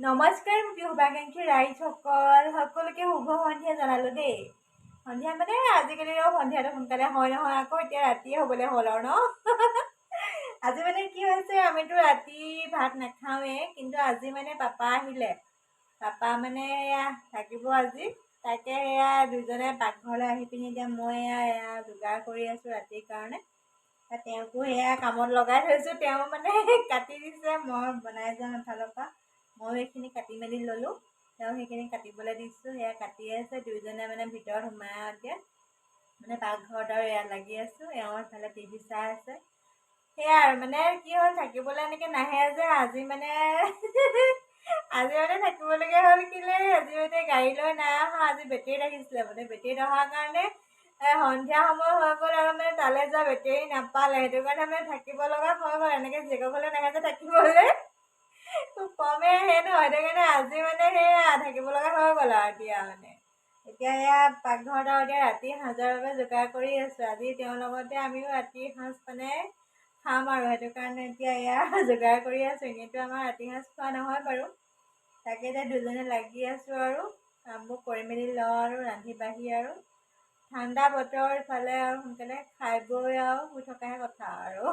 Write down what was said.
নমস্কাৰ শুভাকাংক্ষী ৰাইজসকল সকলোকে শুভ সন্ধিয়া জনালো দেই। সন্ধিয়া মানে আজিকালি সন্ধিয়াটো সোনকালে হয় নহয়, আকৌ এতিয়া ৰাতিয়ে হ'বলৈ হ'ল আৰু ন। আজি মানে কি হৈছে, আমিতো ৰাতি ভাত নাখাওঁৱে, কিন্তু আজি মানে পাপা আহিলে। পাপা মানে এয়া থাকিব আজি, তাকে এয়া দুজনে পাকঘৰলৈ আহি পিনি এতিয়া মই এয়া যোগাৰ কৰি আছোঁ ৰাতিৰ কাৰণে। তেওঁকো সেয়া কামত লগাই থৈছোঁ, তেওঁ মানে কাটি দিছে, মই বনাই যাম এফালৰ পৰা। ময়ো এইখিনি কাটি মেলি ল'লোঁ, তেওঁ সেইখিনি কাটিবলৈ দিছোঁ, সেয়া কাটি আছে। দুয়োজনে মানে ভিতৰত সোমাই এতিয়া মানে পাকঘৰত আৰু এয়া লাগি আছোঁ। এওঁ এইফালে টিভি চাই আছে। সেয়াই আৰু মানে কি হ'ল, থাকিবলৈ এনেকৈ নাহে যে আজি মানে আজি মানে থাকিবলগীয়া হ'ল কেলে, আজি মানে গাড়ী লৈ নাই অহা, আজি বেটেৰীত আহিছিলে। মানে বেটেৰীত অহাৰ কাৰণে সন্ধিয়া সময় হৈ গ'ল আৰু মানে তালৈ যোৱা বেটেৰী নাপালে, সেইটো কাৰণে মানে থাকিব লগা হৈ গ'ল। এনেকৈ জীয়েকৰ ঘৰলৈ নাহে যে থাকিবলৈ, খুব কমেই আহে ন, সেইটো কাৰণে আজি মানে সেয়া থাকিব লগা হৈ গ'ল আৰু এতিয়া মানে। এতিয়া এয়া পাকঘৰত আৰু এতিয়া ৰাতিৰ সাঁজৰ বাবে যোগাৰ কৰি আছোঁ। আজি তেওঁৰ লগতে আমিও ৰাতিৰ সাঁজ মানে খাম আৰু, সেইটো কাৰণে এতিয়া এয়া যোগাৰ কৰি আছোঁ। এনেইতো আমাৰ ৰাতি সাঁজ খোৱা নহয় বাৰু। তাকে এতিয়া দুজনে লাগি আছোঁ আৰু কামবোৰ কৰি মেলি লওঁ আৰু ৰান্ধি বাঢ়ি আৰু। ঠাণ্ডা বতৰ ইফালে আৰু সোনকালে খাই বৈ আৰু শুই থকাহে কথা আৰু।